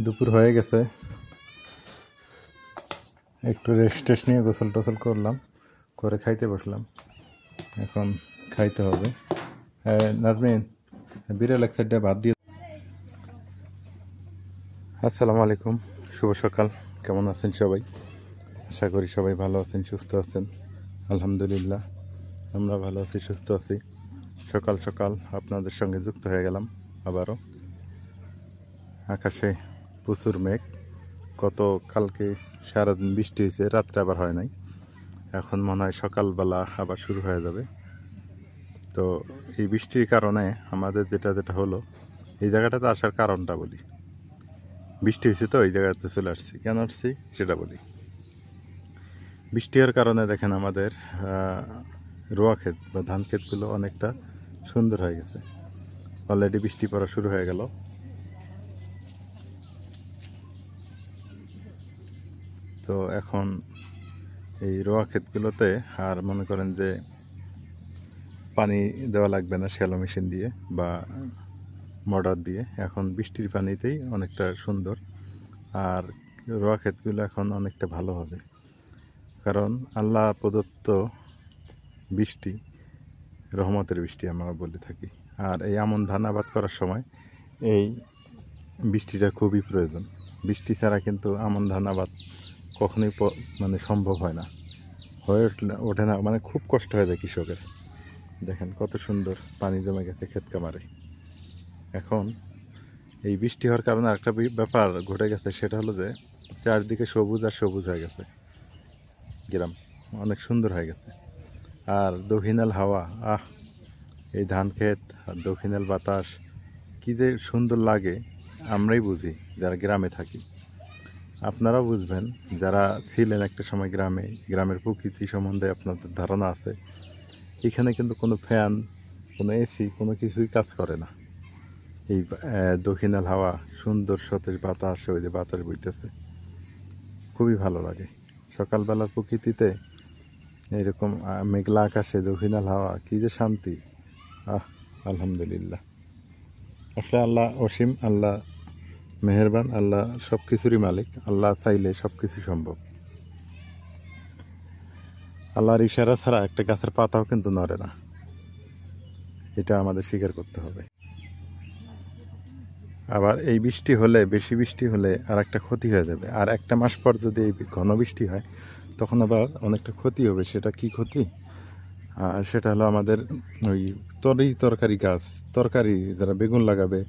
দুপুর হয়ে গেছে, একটু রেস্ট নিয়ে গোসল টোসল করলাম, করে খাইতে বসলাম। এখন খাইতে হবে। নাজমিন, বিড়াল এক সাইডে ভাত দিয়ে। আসসালামু আলাইকুম, শুভ সকাল। কেমন আছেন সবাই? আশা করি সবাই ভালো আছেন, সুস্থ আছেন। আলহামদুলিল্লাহ, আমরা ভালো আছি, সুস্থ আছি। সকাল সকাল আপনাদের সঙ্গে যুক্ত হয়ে গেলাম আবারও। আকাশে প্রচুর মেঘ। কালকে সারাদিন বৃষ্টি হয়েছে, রাত্রে আবার হয় নাই। এখন মনে হয় সকালবেলা আবার শুরু হয়ে যাবে। তো এই বৃষ্টির কারণে আমাদের যেটা হলো, এই জায়গাটাতে আসার কারণটা বলি। বৃষ্টি হয়েছে তো এই জায়গাতে চলে আসছি। কেন আসছি সেটা বলি। বৃষ্টি হওয়ার কারণে দেখেন আমাদের রোয়া ক্ষেত বা ধান ক্ষেতগুলো অনেকটা সুন্দর হয়ে গেছে। অলরেডি বৃষ্টি পড়া শুরু হয়ে গেল। তো এখন এই রোয়া ক্ষেতগুলোতে আর মনে করেন যে পানি দেওয়া লাগবে না শ্যালো মেশিন দিয়ে বা মোটর দিয়ে। এখন বৃষ্টির পানিতেই অনেকটা সুন্দর। আর রোয়া ক্ষেতগুলো এখন অনেকটা ভালো হবে, কারণ আল্লাহ প্রদত্ত বৃষ্টি রহমতের বৃষ্টি আমরা বলে থাকি। আর এই আমন ধান আবাদ করার সময় এই বৃষ্টিটা খুবই প্রয়োজন। বৃষ্টি ছাড়া কিন্তু আমন ধান আবাদ কখনোই সম্ভব হয় না, হয়ে ওঠে না, খুব কষ্ট হয়ে যায় কৃষকের। দেখেন কত সুন্দর পানি জমে গেছে ক্ষেত কামারে। এখন এই বৃষ্টি হওয়ার কারণে একটা ব্যাপার ঘটে গেছে, সেটা হলো যে চারদিকে সবুজ আর সবুজ হয়ে গেছে, গ্রাম অনেক সুন্দর হয়ে গেছে। আর দক্ষিণাল হাওয়া, এই ধান ক্ষেত আর দক্ষিণাল বাতাস কী যে সুন্দর লাগে আমরাই বুঝি যারা গ্রামে থাকি। আপনারাও বুঝবেন যারা ছিলেন একটা সময় গ্রামে। গ্রামের প্রকৃতি সম্বন্ধে আপনাদের ধারণা আছে। এখানে কিন্তু কোনো ফ্যান, কোনো এসি, কোনো কিছুই কাজ করে না। এই দক্ষিণাল হাওয়া, সুন্দর সতেজ বাতাস, ওই যে বাতাস বইতেছে, খুবই ভালো লাগে। সকালবেলার প্রকৃতিতে এরকম মেঘলা আকাশে দক্ষিণাল হাওয়া, কী যে শান্তি। আলহামদুলিল্লাহ। আসলে আল্লাহ অসীম, আল্লাহ মেহেরবান, আল্লাহ সব কিছুরই মালিক। আল্লাহ চাইলে সব কিছু সম্ভব। আল্লাহর ইশারা ছাড়া একটা গাছের পাতাও কিন্তু নড়ে না, এটা আমাদের স্বীকার করতে হবে। আবার এই বৃষ্টি হলে, বেশি বৃষ্টি হলে আর একটা ক্ষতি হয়ে যাবে। আর একটা মাস পর যদি এই ঘন বৃষ্টি হয়, তখন আবার অনেকটা ক্ষতি হবে। সেটা কি ক্ষতি? সেটা হলো আমাদের ওই তরকারি গাছ, তরকারি যারা বেগুন লাগাবে,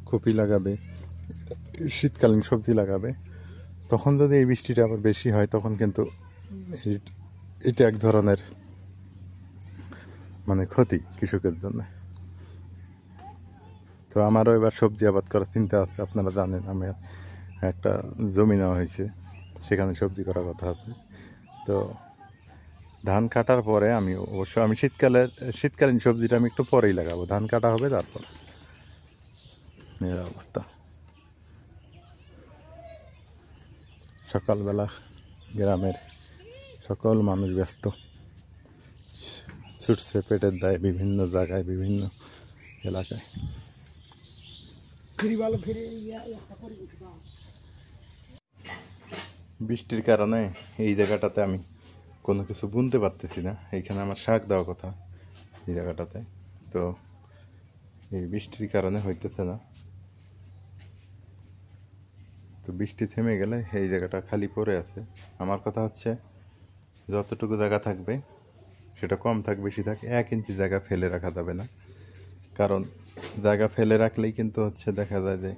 কপি লাগাবে, শীতকালীন সবজি লাগাবে, তখন যদি এই বৃষ্টিটা আবার বেশি হয়, তখন কিন্তু এটা এক ধরনের ক্ষতি কৃষকের জন্য। তো আমারও এবার সবজি আবাদ করার চিন্তা আছে। আপনারা জানেন আমার একটা জমি নেওয়া হয়েছে, সেখানে সবজি করার কথা আছে। তো ধান কাটার পরে আমি শীতকালীন সবজিটা আমি একটু পরেই লাগাবো। ধান কাটা হবে তারপর। এর অবস্থা। সকালবেলা গ্রামের সকল মানুষ ব্যস্ত, ছুটছে পেটের দায় বিভিন্ন জায়গায়, বিভিন্ন এলাকায়। বৃষ্টির কারণে এই জায়গাটাতে আমি কোনো কিছু বুনতে পারতেছি না। এইখানে আমার শাক দেওয়া কথা এই জায়গাটাতে, তো এই বৃষ্টির কারণে হইতেছে না। তো বৃষ্টি থেমে গেলে এই জায়গাটা খালি পড়ে আছে। আমার কথা হচ্ছে, যতটুকু জায়গা থাকবে সেটা কম থাক বেশি থাক, 1 ইঞ্চি জায়গা ফেলে রাখা যাবে না। কারণ জায়গা ফেলে রাখলেই কিন্তু দেখা যায় যে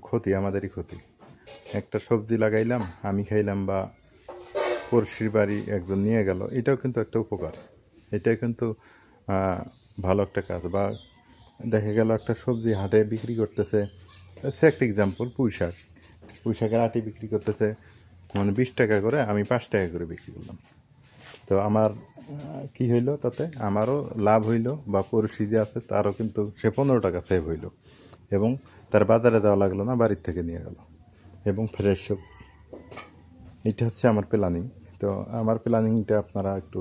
ক্ষতি, আমাদেরই ক্ষতি। একটা সবজি লাগাইলাম, আমি খাইলাম, বা পড়শির বাড়ি একজন নিয়ে গেল, এটাও কিন্তু একটা উপকার। এটাই কিন্তু ভালো একটা কাজ। বা দেখা গেল একটা সবজি হাটে বিক্রি করতেছে, সে একটা এক্সাম্পল, পুঁই শাকের আটি বিক্রি করতেছে 20 টাকা করে, আমি 5 টাকা করে বিক্রি করলাম। তো আমার কি হইলো তাতে? আমারও লাভ হইলো, বা পড়শি যে আছে তারও কিন্তু সে 15 টাকা সেভ হইলো, এবং তার বাজারে দেওয়া লাগলো না, বাড়ির থেকে নিয়ে গেল, এবং ফ্রেশ সবজি। এটা হচ্ছে আমার প্ল্যানিং। তো আমার প্ল্যানিংটা আপনারা একটু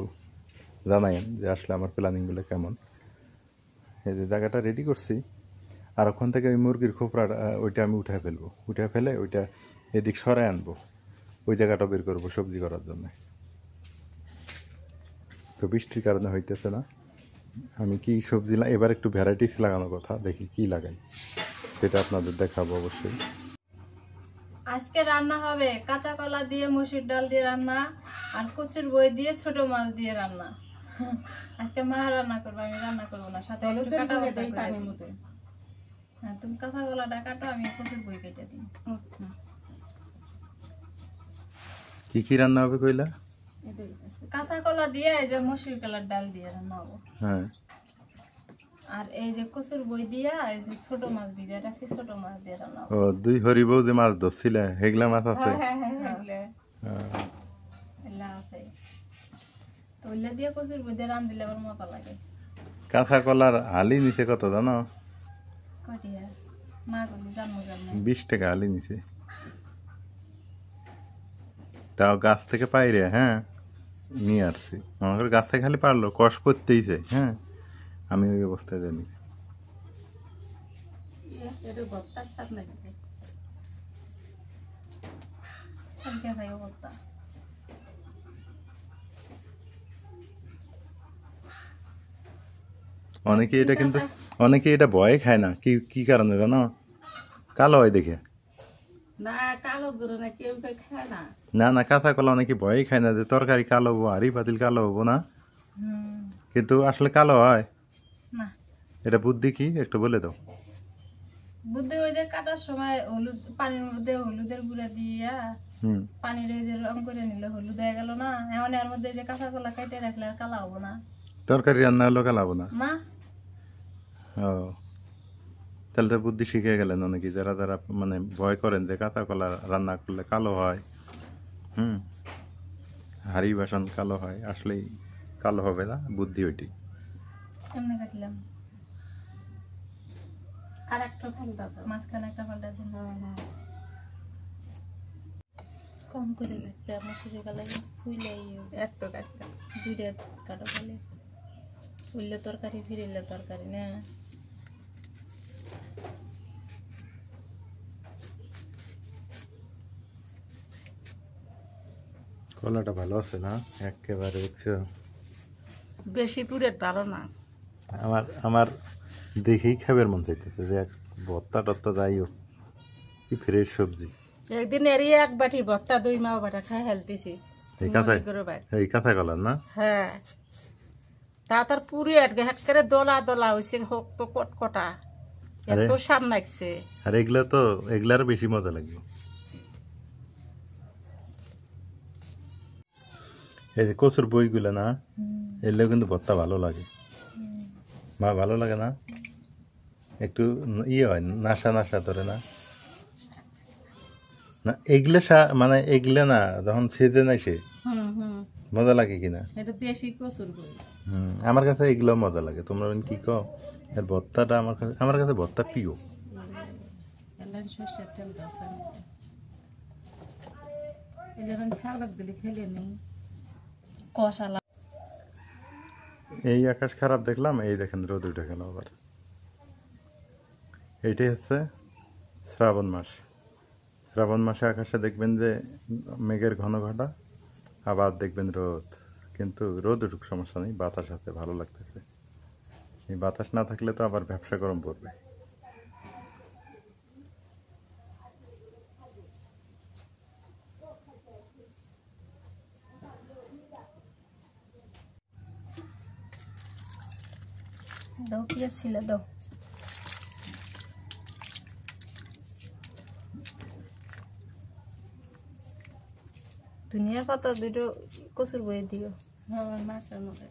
জানাইন যে আসলে আমার প্ল্যানিংগুলো কেমন। এই যে জায়গাটা রেডি করছি, আর ওখান থেকে ওই মুরগির খোপড়াটা ওইটা আমি উঠে ফেলবো, উঠে ফেলে ওইটা এদিক সরাই আনবো, ওই জায়গাটা বের করবো সবজি করার জন্য। তো বৃষ্টির কারণে হইতেছে না। আমি কি সবজি এবার একটু ভ্যারাইটিস লাগানোর কথা, দেখি কি লাগাই, সেটা আপনাদের দেখাবো অবশ্যই। আজকে রান্না হবে কাঁচা কলা দিয়ে, মসুর ডাল দিয়ে রান্না, আর কচুর বই দিয়ে ছোট মাছ দিয়ে রান্না। আজকে মা রান্না করবে, আমি রান্না করবো না। সাথে একটু কাটা বাছা করে দিই। হ্যাঁ, তুমি কাঁচা কলাটা কাটো, আমি কচুর বই কেটে দিই। আচ্ছা, কি কি রান্না হবে কইলা? কাঁচা কলা দিয়ে এই যে মসুর কলার ডাল দিয়ে রান্না হবে। হ্যাঁ, আর এই যে কচুর বই দিয়া এই যে ছোট মাছ ভিজে রাখছি, ছোট মাছ দিয়ে রান্না হবে। ও, দুই হরিবউ যে মাছ ধরছিলে হেগলা মাছ আছে? হ্যাঁ হ্যাঁ হ্যাঁ, এগুলা আছে। তো ওইলা দিয়ে কচুর বই দিয়ে রান দিলে আবার মজা লাগে। কাঁচা কলার হালি নিচে কত জানো? কটিয়া না করলে জানবো জানবো। 20 টাকা হালি নিচে, তাও গাছ থেকে পাইরে। হ্যাঁ, নিয়ে আসছি। মনে করে গাছ থেকে খালি পারলো, কষ করতেইছে। হ্যাঁ, আমি ওই অবস্থায় জানি। অনেকে এটা কিন্তু অনেকে এটা ভয়ে খায় না। কি কি কারণে জানো? কালো হয় দেখে। না কালো ধরে না, কেউ খায় না। না না, কাঁচা কলা অনেকে ভয়ে খায় না, যে তরকারি কালো হবো, হাড়ি পাতিল কালো হবো না, কিন্তু আসলে কালো হয় না। এটা বুদ্ধি কি একটু বলে দাও। বুদ্ধি ওই যে কাটার সময় হলুদ পানির মধ্যে হলুদের গুঁড়া দিয়া পানির ওই যে রং করে নিলে হলুদ হয়ে গেল না, এমন এর মধ্যে যে কাঁচা কলা কেটে রাখলে আর কালা হবো না। তরকারি রান্না হলো কালো হবো না? না। ও, তাহলে তো বুদ্ধি শিখে গেলেন অনেকে, যারা যারা মানে ভয় করেন যে কাঁচা কলা রান্না করলে কালো হয়, হাড়ি বাসন কালো হয়, আসলেই কালো হবে না, বুদ্ধি ওইটি। এমনি কাটলাম, আর একটা ফালটা দাও, মাঝখানে একটা ফালটা দিন। কম করে কাটবে, মসুরি কালাই ফুইলাই একটু কাটতে, দুইটা কাটো খালি। উঠলে তরকারি, ফিরিলে তরকারি না। কলাটা ভালো আছে না একেবারে? দেখছো, বেশি পুরের ভালো না। আমার আমার দেখেই খাবার মন চাইতেছে যে এক ভর্তা টত্তা যাই হোক, কি ফ্রেশ সবজি। একদিন এরই এক বাটি ভর্তা 2 মাও বাটা খাই হেলতেছি। এই কাঁচা কলার না? হ্যাঁ, তা তার পুরি একেবারে দলা দলা হয়েছে, হোক তো কটকটা, এত স্বাদ লাগছে। আর এগুলা তো এগুলার বেশি মজা লাগবে। এই যে কচুর বইগুলো না, এগুলো কিন্তু ভর্তা ভালো লাগে। মা ভালো লাগে না? একটু ইয়ে হয়, নাশা নাশা ধরে না? না এগুলো মানে এগুলো না যখন ছেদে নাই সে মজা লাগে কিনা? এটা দেশি কচুর বই। আমার কাছে এগুলো মজা লাগে। তোমরা কি কও? এর ভর্তাটা আমার কাছে ভর্তা প্রিয়। সর্ষের তেল দশা সালাদ দিলে খেলে নেই কষালা। এই আকাশ খারাপ দেখলাম, এই দেখেন রোদ উঠে গেল আবার। এইটাই হচ্ছে শ্রাবণ মাস। শ্রাবণ মাসে আকাশে দেখবেন যে মেঘের ঘন ঘটা, আবার দেখবেন রোদ। কিন্তু রোদ উঠুক সমস্যা নেই, বাতাস আছে, ভালো লাগতেছে। এই বাতাস না থাকলে তো আবার ব্যবসা গরম পড়বে। দাও, পেঁয়াজ ছিল দাও। ধনিয়া পাতা দুটো কচুর বইয়ে দিও। হ্যাঁ, মাছের মধ্যে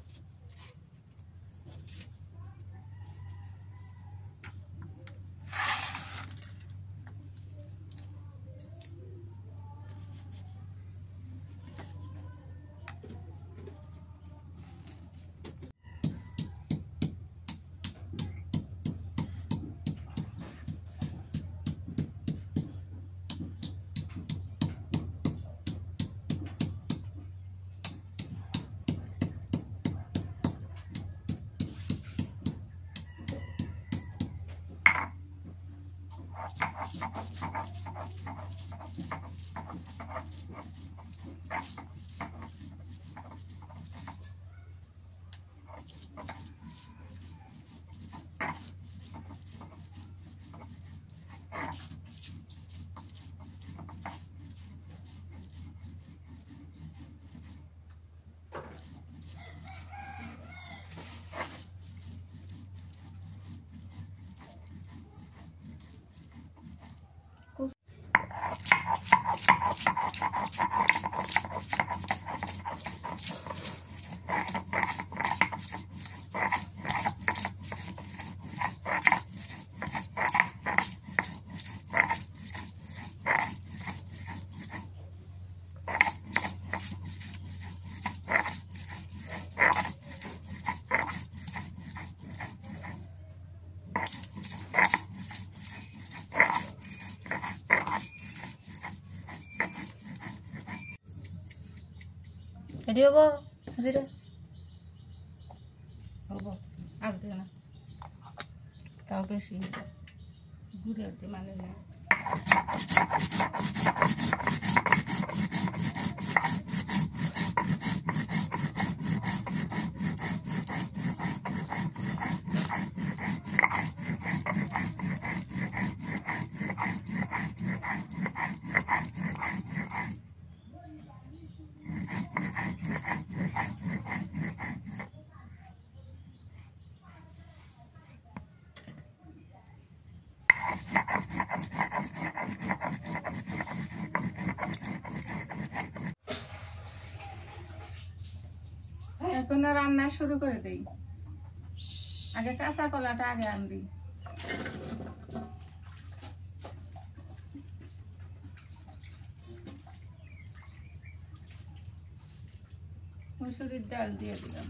এটি হবো জিরে হবো আর দিও না, তাও বেশি ঘুরে দিতে মানে না। এখন রান্না শুরু করে দেই। আগে কাঁচা কলাটা আগে আন দিই। মুসুরির ডাল দিয়ে দিলাম।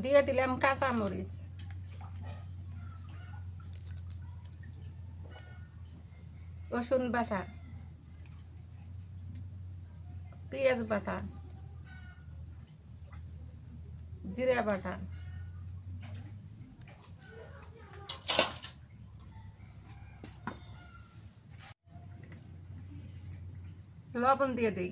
দিয়ে দিলাম কাঁচা মরিচ, রসুন বাটা, পেঁয়াজ বাটা, জিরা বাটা, লবণ দিয়ে দিই।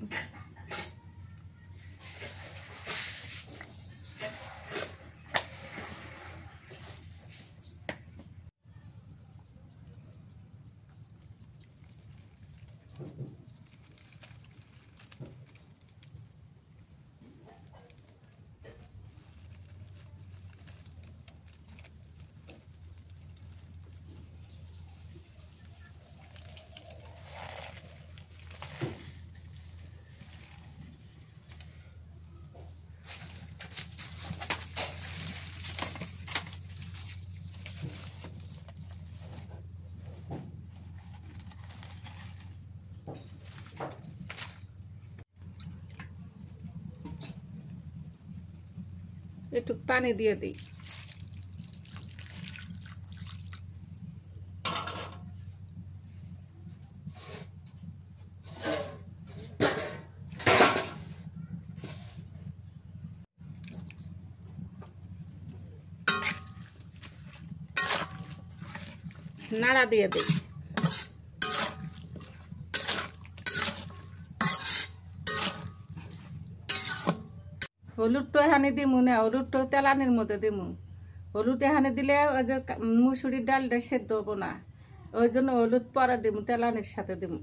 একটু পানি দিয়ে দিই। নাড়া দিয়ে দিই। হলুদটা এখানে দিমু না, হলুদটা তেলানির মধ্যে দিমু। হলুদ এখানে দিলে ওই যে মুসুরির ডালটা সেদ্ধ হবো না, ওই জন্য হলুদ পরে দিমু, তেলানির সাথে দিমু।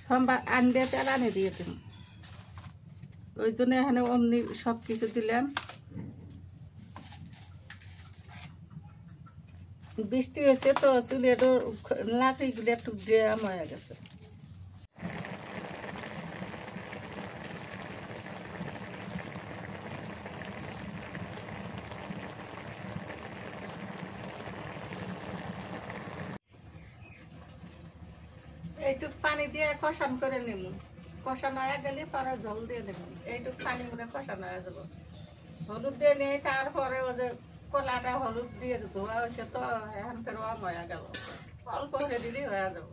সোমবার আন দিয়ে তেলানি দিয়ে দিমু, ওই জন্য এখানে অমনি সব কিছু দিলাম। বৃষ্টি হয়েছে তো চুলে একটু লাকড়িগুলো একটু ড্যাম হয়ে গেছে। এইটুক পানি দিয়ে কষান করে নেব, কষানো হয়ে গেলে পরে জল দিয়ে দেব। এইটুক পানি মধ্যে কষানো হয়ে যাব, হলুদ দিয়ে নিয়ে তারপরে ওই যে কলাটা হলুদ দিয়ে দিত হয়েছে তো এখন ফের আম হয়ে গেল, অল্প করে দিলেই হয়ে যাব।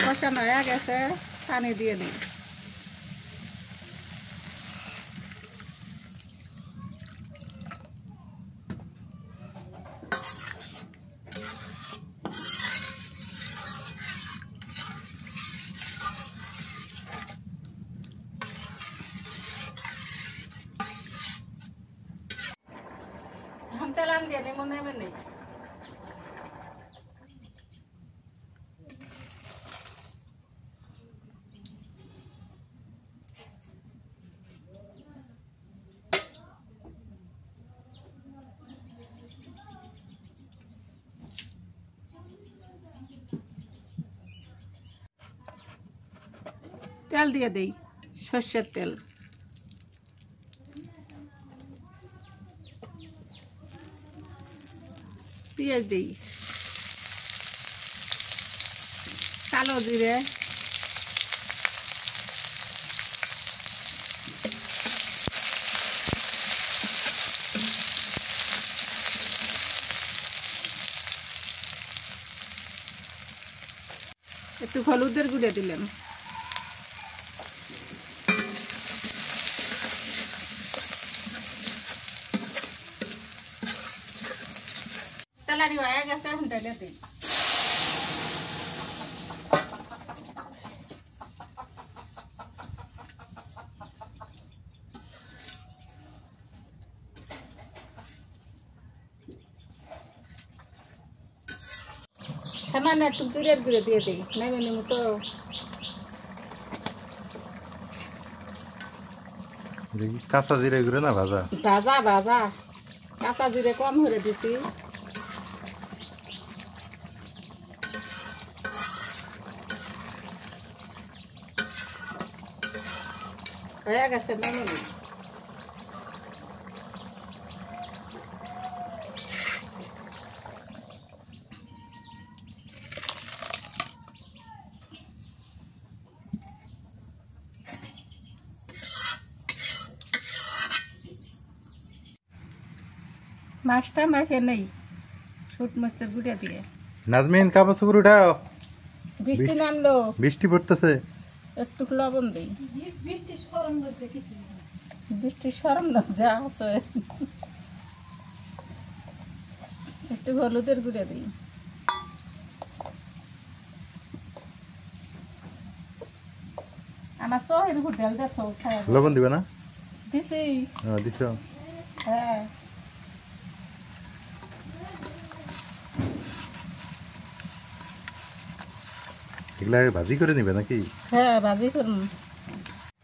কষানো হয়ে গেছে, পানি দিয়ে নিই। তেলান দিয়ে নিই মনে হবে নেই। তেল দিয়ে দেই, সর্ষের তেল। পেঁয়াজ দিই, কালো জিরে, একটু হলুদের গুঁড়ে দিলাম, তেলারি হয়ে গেছে, এখন ঢেলে দিই। সামান্য একটু জিরের গুঁড়ে দিয়ে দিই, নেমে নেব তো। কাঁচা জিরে গুঁড়ো না ভাজা? ভাজা ভাজা, কাঁচা জিরে কম করে দিছি। হয়ে গেছে, নেমে নিই। মাছটা মাখে নেই শুট মাছের গুঁড়া দিয়ে। নাজমিন, কাপড় চোপড় উঠাও, বৃষ্টি নামলো, বৃষ্টি পড়তেছে। একটু লবণ দিই। বৃষ্টি সরম না, যা আছে। একটু হলুদের গুঁড়া দিই। আমার চোখের হোটেল দেখো, লবণ দিবে না? দিছি। দিছ? হ্যাঁ, এগুলা ভাজি করে নিবে নাকি? হ্যাঁ ভাজি করুন।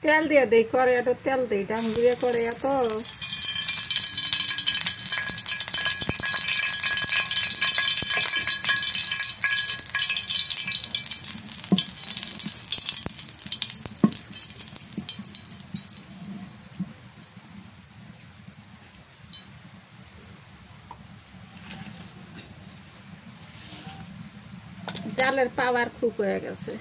তেল দিয়ে দিই, করে একটু তেল দিই, ডাম গুঁড়ে করে এত। জালের পাওয়ার খুব হয়ে গেছে।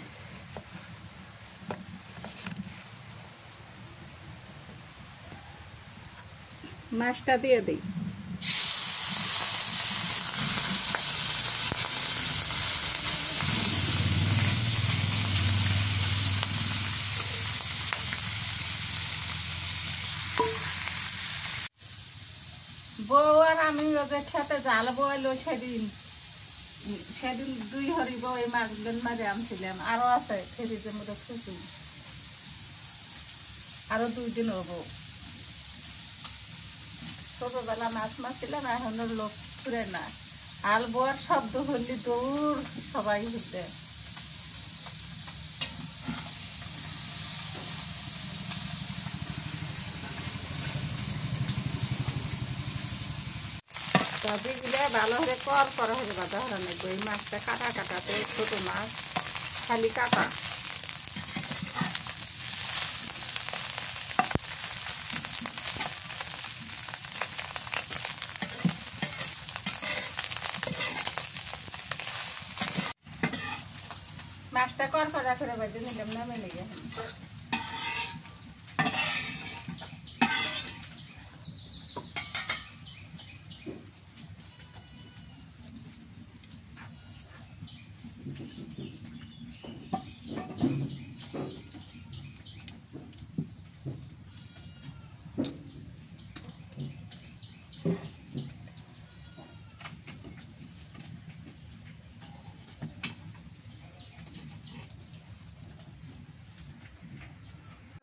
মাছটা দিয়ে দিই। বউ আর আমি ওদের খেতে জাল বইলো সেদিন, সেদিন 2 হরি বউ এই মাছগুলো মাঝে আনছিলাম, আরো আছে ফ্রিজের মধ্যে প্রচুর, আরো 2 দিন হবো। ছোটবেলা মাছ মারছিলাম, এখন লোক ফুরে না। আল বোয়ার শব্দ হলি দৌড় সবাই হইতে। সবইগুলো ভালো করে করা হয়ে বাঁধা হারানো। এই মাছটা কাটা কাটাতে, ছোট মাছ খালি কাটা। মাছটা করা করে বাজে নিলাম, নামে লেগে।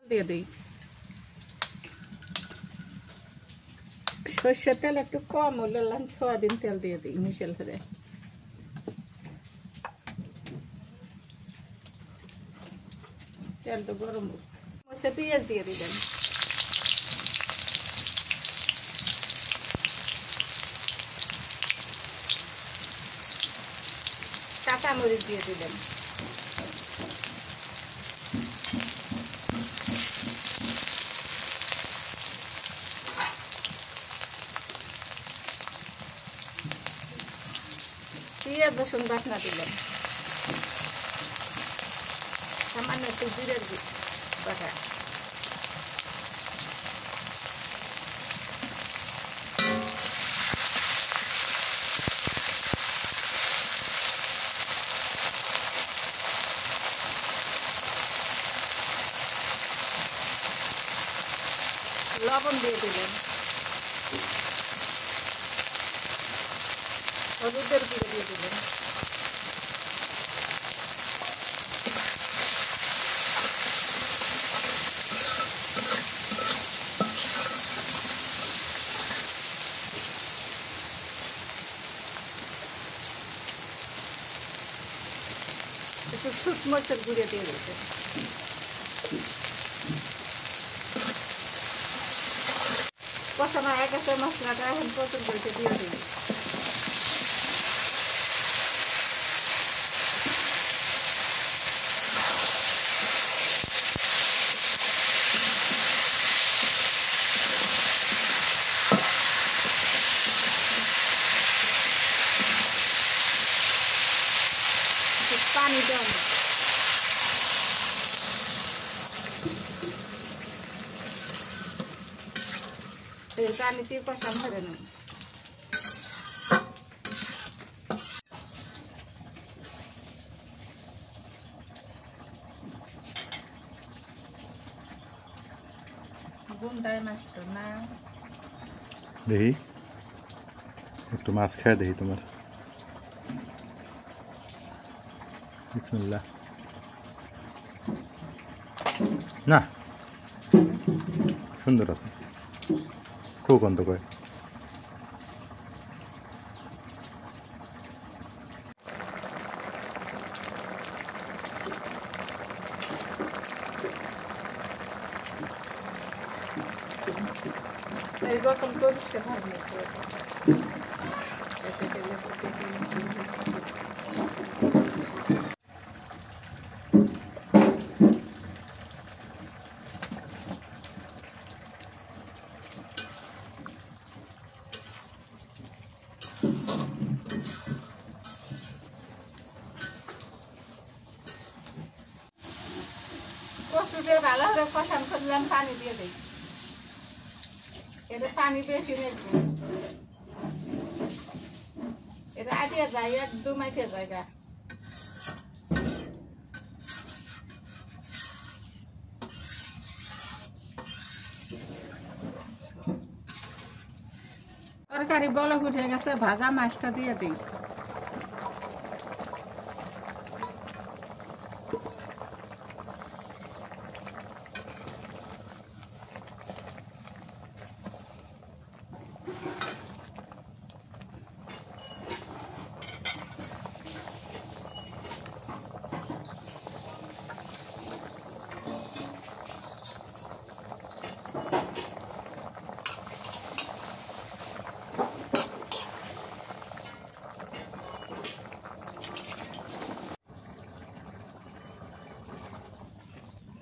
দিয়ে দিই সর্ষের তেল একটু কম হলে সয়াবিন তেল দিয়ে দিই মিশেল করে। তেলটা গরম হচ্ছে, পেঁয়াজ দিয়ে দিবেন। কাঁচামরিচ দিয়ে দিবেন। পেঁয়াজ রসুন বাটনা দিলাম। সামান্য একটু জিরের বাটা, লবণ দিয়ে দিলেন, হলুদের গুঁড়ো দিয়ে দিলেন, একটু শুট মরিচের গুঁড়ো দিয়ে দিতেন। কষানো হয়ে গেছে মশলাটা, এখন প্রচুর বইতে দিয়ে দিন। পানি দেন, এই পানিতে কষান ধরে নেন। গুন্ডায় মাছটা না দেখি একটু মাছ খায় দেখি তোমার। বিসমিল্লাহ। না সুন্দর আছে, খুব গন্ধ করে। এই রকম পরিষ্কার ভাবে কচুটা ভালো করে কষান করলাম, পানি দিয়ে দিই। এটা পানি বেশি নেবে, এটা আটিয়া যায়, একদম আটিয়া জায়গা। তরকারি বলক উঠে গেছে, ভাজা মাছটা দিয়ে দিই।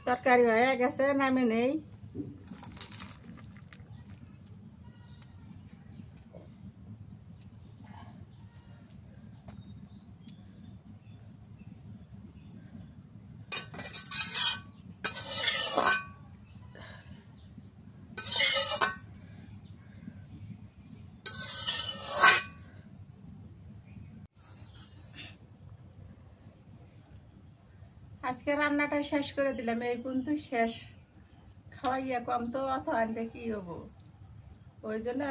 তরকারি হয়ে গেছে, নামে নেই। আজকে রান্নাটা শেষ করে দিলাম, এই পর্যন্ত শেষ। খাওয়াইয়া কম তো অত আনতে কি হবো, ওই জন্য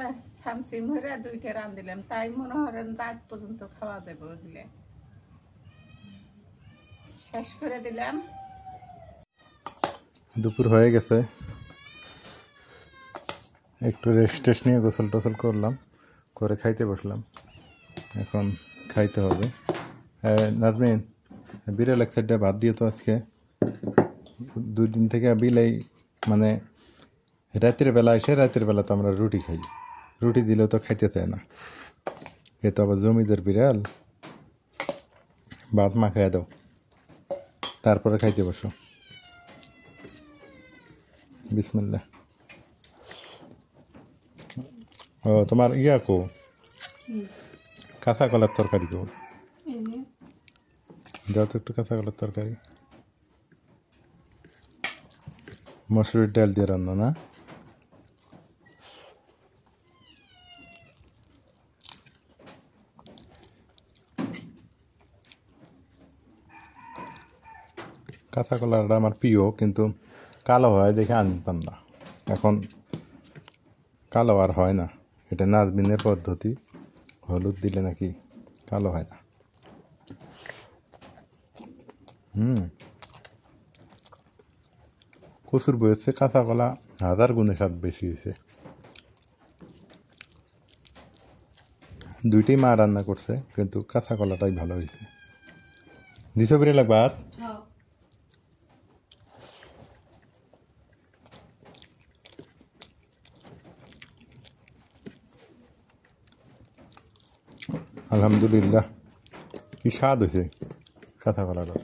সামসিম হয়ে দুইটা রান দিলাম, তাই মনে হরেন রাত পর্যন্ত খাওয়া দেবো দিলে। শেষ করে দিলাম। দুপুর হয়ে গেছে, একটু রেস্ট নিয়ে গোসল টোসল করলাম, করে খাইতে বসলাম। এখন খাইতে হবে। নাজমিন, বিড়াল এক সাইডটা ভাত দিয়ে তো আজকে 2 দিন থেকে বিলাই, মানে রাতের বেলা এসে রাতের বেলা তো আমরা রুটি খাই, রুটি দিলেও তো খাইতে চায় না। এ তো আবার জমিদার বিড়াল, ভাত মাখায় দাও তারপরে খাইতে বসো। বিসমিল্লাহ। ও তোমার ইয়া কো কাঁচা কলার তরকারি কো, দাও তো একটু কাঁচা কলার তরকারি। মসুরির ডাল দিয়ে রান্না না? কাঁচা কলাটা আমার প্রিয়, কিন্তু কালো হয় দেখে আনতাম না। এখন কালো আর হয় না, এটা নাজমিনের পদ্ধতি। হলুদ দিলে নাকি কালো হয় না। কচুর বইয়েছে কাঁচা কলা 1000 গুণে স্বাদ বেশি হয়েছে। দুইটাই মা রান্না করছে, কিন্তু কাঁচা কলাটাই ভালো হয়েছে। দিছো বেরিয়ে লাগবে আর আলহামদুলিল্লাহ, কি স্বাদ হয়েছে কাঁচা কলাটা।